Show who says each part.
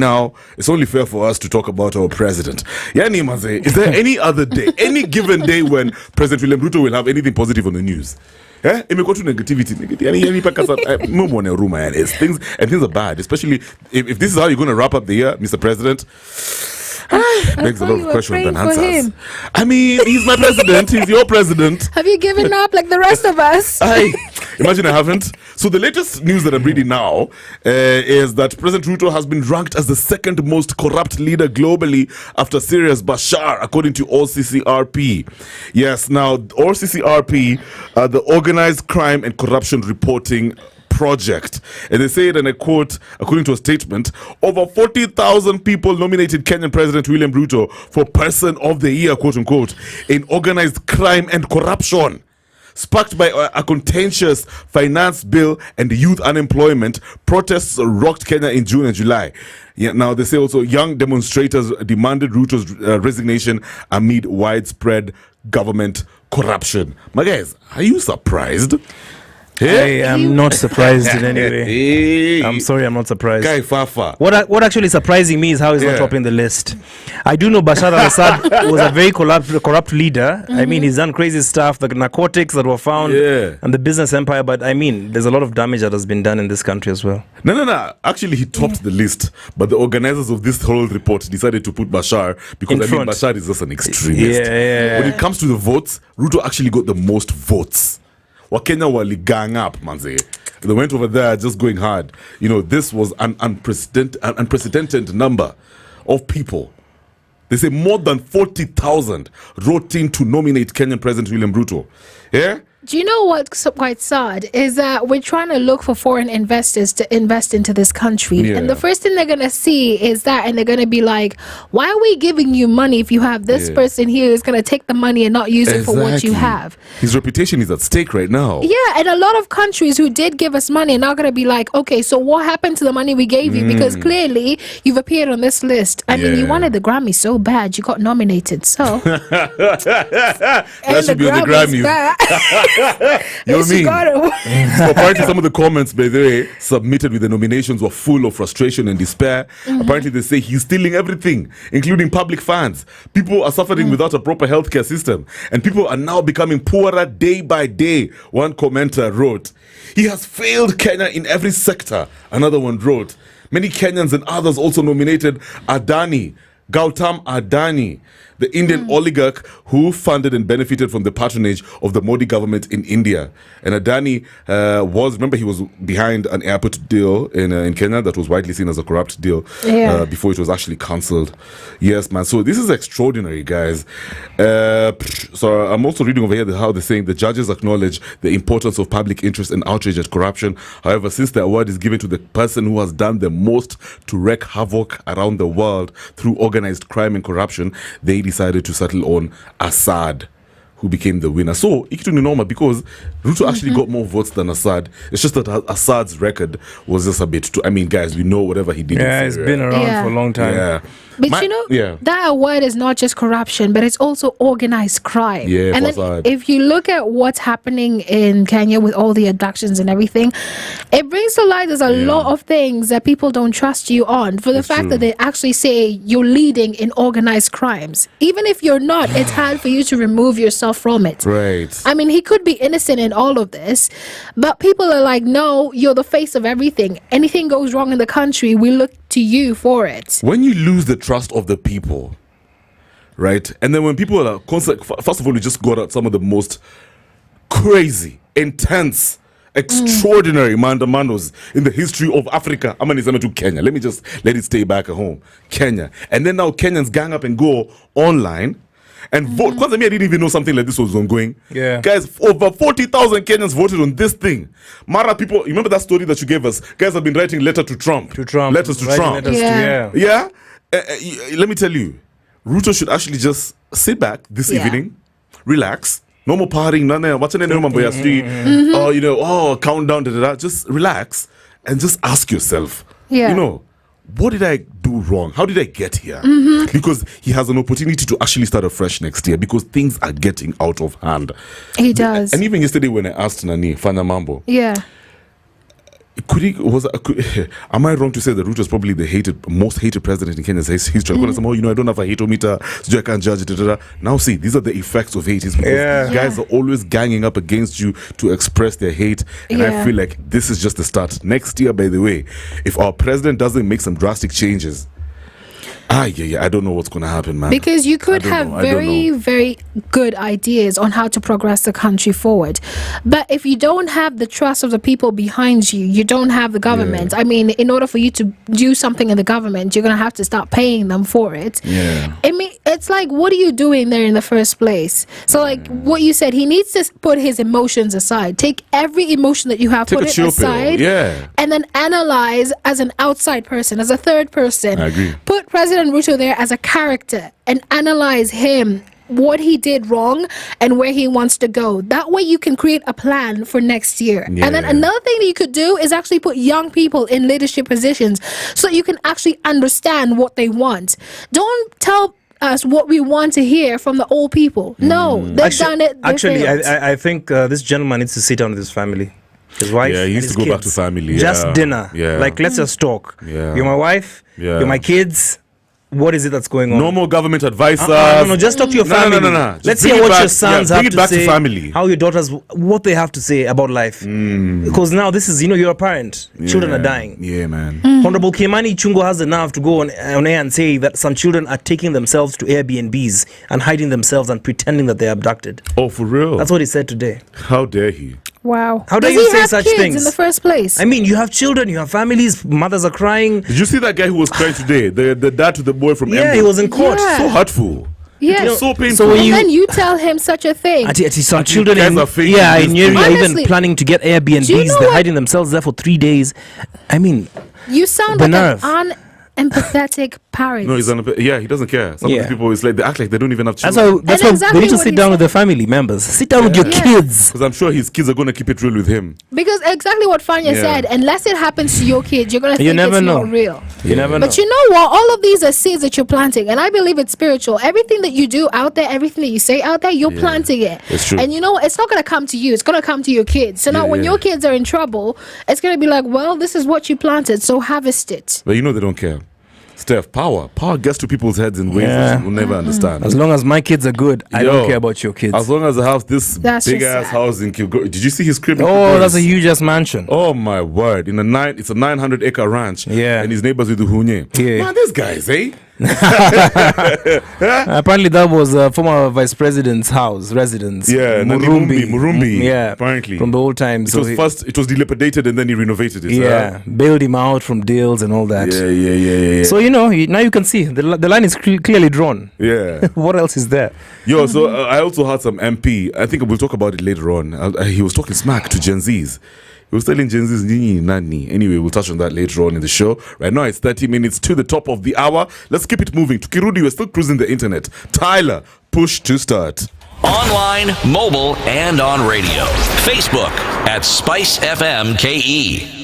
Speaker 1: Now, it's only fair for us to talk about our president. Yani Maze, is there any other day, any given day when President William Ruto will have anything positive on the news? Yeah, imekuwa tu negativity. Things are bad, especially if this is how you're going to wrap up the year, Mr. President. Begs a lot of questions and answers. I mean, he's my president. He's your president.
Speaker 2: Have you given up like the rest of us?
Speaker 1: Imagine I haven't. So the latest news that I'm reading now is that President Ruto has been ranked as the second most corrupt leader globally after Syria's Bashar, according to OCCRP. Yes, now OCCRP, the Organized Crime and Corruption Reporting Project, and they say it, and I quote, according to a statement, over 40,000 people nominated Kenyan President William Ruto for Person of the Year, quote unquote, in organized crime and corruption. Sparked by a contentious finance bill and youth unemployment, protests rocked Kenya in June and July. Yeah, now they say also young demonstrators demanded Ruto's resignation amid widespread government corruption. My guys, are you surprised?
Speaker 3: I am not surprised in any way. I'm sorry, I'm not surprised.
Speaker 1: Guy Fafa.
Speaker 3: What actually is surprising me is how he's not topping the list. I do know Bashar al-Assad was a very corrupt leader. I mean, he's done crazy stuff, the narcotics that were found, and the business empire. But I mean, there's a lot of damage that has been done in this country as well.
Speaker 1: No. Actually, he topped the list. But the organizers of this whole report decided to put Bashar because Bashar is just an extremist. When it comes to the votes, Ruto actually got the most votes. Wakenya wali gang up, manze. They went over there just going hard. You know, this was an unprecedented number of people. They say more than 40,000 wrote in to nominate Kenyan President William Ruto. Yeah?
Speaker 2: Do you know what's quite sad is that we're trying to look for foreign investors to invest into this country. And the first thing they're going to see is that, and they're going to be like, why are we giving you money if you have this person here who's going to take the money and not use it for what you have?
Speaker 1: His reputation is at stake right now.
Speaker 2: Yeah, and a lot of countries who did give us money are now going to be like, okay, so what happened to the money we gave you? Because clearly you've appeared on this list. I mean, you wanted the Grammy so bad, you got nominated. So
Speaker 1: that should be on the Grammy. You know what I mean? So apparently some of the comments, by the way, submitted with the nominations were full of frustration and despair. Apparently they say he's stealing everything, including public funds. People are suffering without a proper healthcare system, and people are now becoming poorer day by day. One commenter wrote, he has failed Kenya in every sector. Another one wrote, many Kenyans and others also nominated Gautam Adani, the Indian oligarch who funded and benefited from the patronage of the Modi government in India. And Adani he was behind an airport deal in Kenya that was widely seen as a corrupt deal before it was actually cancelled. Yes, man. So this is extraordinary, guys. So I'm also reading over here how they're saying the judges acknowledge the importance of public interest and outrage at corruption. However, since the award is given to the person who has done the most to wreak havoc around the world through organized crime and corruption, they decided to settle on Assad, who became the winner. So, ikitu ni normal because Ruto actually got more votes than Assad. It's just that Assad's record was just a bit too... I mean, guys, we know whatever he did.
Speaker 3: Yeah, it's been around for a long time.
Speaker 1: Yeah.
Speaker 2: But that award is not just corruption, but it's also organized crime.
Speaker 1: Yeah,
Speaker 2: and then if you look at what's happening in Kenya with all the abductions and everything, it brings to light there's a lot of things that people don't trust you on for the fact that they actually say you're leading in organized crimes. Even if you're not, it's hard for you to remove yourself from it.
Speaker 1: Right.
Speaker 2: I mean, he could be innocent in all of this, but people are like, no, you're the face of everything. Anything goes wrong in the country, we look to you for it.
Speaker 1: When you lose the trust of the people, right? And then when people are constant, first of all, you just got out some of the most crazy, intense, extraordinary mandamandos in the history of Africa. I'm going to Kenya. Let me just let it stay back at home. Kenya. And then now Kenyans gang up and go online and vote. Because I didn't even know something like this was ongoing.
Speaker 3: Yeah.
Speaker 1: Guys, over 40,000 Kenyans voted on this thing. Mara people, you remember that story that you gave us? Guys have been writing letters to Trump. Letters to Trump. Yeah? Let me tell you, Ruto should actually just sit back this evening, relax. No more partying, countdown, just relax and just ask yourself, what did I do wrong? How did I get here? Because he has an opportunity to actually start afresh next year because things are getting out of hand.
Speaker 2: He does.
Speaker 1: And even yesterday when I asked Nani, Fana Mambo, Am I wrong to say that Ruto is probably the most hated president in Kenya's history? Somehow, I don't have a hate-o-meter, so I can't judge it. Now, see, these are the effects of hate. It's because guys are always ganging up against you to express their hate. And I feel like this is just the start. Next year, by the way, if our president doesn't make some drastic changes, I don't know what's going to happen, man.
Speaker 2: Because you could have very good ideas on how to progress the country forward. But if you don't have the trust of the people behind you, you don't have the government. I mean, in order for you to do something in the government, you're going to have to start paying them for it. I mean, it's like, what are you doing there in the first place? So, like what you said, he needs to put his emotions aside. Take every emotion that you have, put it aside, and then analyze as an outside person, as a third person.
Speaker 1: I agree.
Speaker 2: Put President Ruto there as a character and analyze him, what he did wrong and where he wants to go. That way you can create a plan for next year. And then another thing that you could do is actually put young people in leadership positions so you can actually understand what they want. Don't tell us what we want to hear from the old people. No, they've done it.
Speaker 3: I think this gentleman needs to sit down with his family. His wife,
Speaker 1: he needs to go
Speaker 3: kids.
Speaker 1: back to family.
Speaker 3: Just dinner. Like, let's just talk. You're my wife. You're my kids. What is it that's going on?
Speaker 1: No more government advisors.
Speaker 3: No, just talk to your family.
Speaker 1: No.
Speaker 3: Let's hear what your sons have to say.
Speaker 1: To family.
Speaker 3: How your daughters, what they have to say about life. Because now this is, you're a parent. Children are dying.
Speaker 1: Yeah, man.
Speaker 3: Honorable Kimani Chungo has the nerve to go on air and say that some children are taking themselves to Airbnbs and hiding themselves and pretending that they're abducted.
Speaker 1: Oh, for real?
Speaker 3: That's what he said today.
Speaker 1: How dare he?
Speaker 2: Wow.
Speaker 3: How dare you say such things
Speaker 2: in the first place?
Speaker 3: I mean, you have children, you have families, mothers are crying.
Speaker 1: Did you see that guy who was crying today? The dad to the boy from
Speaker 3: Yeah, he was in court.
Speaker 1: So hurtful.
Speaker 2: Yeah.
Speaker 1: It was so painful.
Speaker 3: So
Speaker 2: and then you tell him such a thing.
Speaker 3: Some children in Nyeri are even planning to get Airbnbs. They're hiding themselves there for 3 days. I mean,
Speaker 2: you sound like an unempathetic parent.
Speaker 1: No, he doesn't care. Some of these people, it's like they act like they don't even have children.
Speaker 3: That's why they need to sit down with their family members. Sit down with your kids.
Speaker 1: Because I'm sure his kids are going to keep it real with him.
Speaker 2: Because exactly what Fanya said, unless it happens to your kids, you're going to think it's not real.
Speaker 3: You never know.
Speaker 2: But you know what? All of these are seeds that you're planting. And I believe it's spiritual. Everything that you do out there, everything that you say out there, you're planting it.
Speaker 1: It's true.
Speaker 2: And you know, it's not going to come to you. It's going to come to your kids. So now when your kids are in trouble, it's going to be like, well, this is what you planted. So harvest it.
Speaker 1: But they don't care. Steph, power gets to people's heads in ways that you'll never understand.
Speaker 3: As long as my kids are good, I don't care about your kids.
Speaker 1: As long as I have this big ass house in Kilgore. Did you see his crib?
Speaker 3: Oh, that's a huge ass mansion.
Speaker 1: Oh my word! It's a 900-acre ranch.
Speaker 3: Yeah,
Speaker 1: and his neighbors with the hunye.
Speaker 3: Yeah,
Speaker 1: man, these guys, eh?
Speaker 3: Apparently that was a former vice president's house residence.
Speaker 1: Yeah, Murumbi.
Speaker 3: Yeah,
Speaker 1: apparently
Speaker 3: from the old times.
Speaker 1: It was dilapidated and then he renovated it.
Speaker 3: Yeah, bailed him out from deals and all that.
Speaker 1: Yeah.
Speaker 3: So now you can see the line is clearly drawn.
Speaker 1: Yeah.
Speaker 3: What else is there?
Speaker 1: So I also had some MP. I think we'll talk about it later on. He was talking smack to Gen Zs. He was telling Gen Z's Nini Nani. Anyway, we'll touch on that later on in the show. Right now, it's 30 minutes to the top of the hour. Let's keep it moving. Tukirudi, we're still cruising the internet. Tyler, push to start.
Speaker 4: Online, mobile, and on radio. Facebook at SpiceFM KE.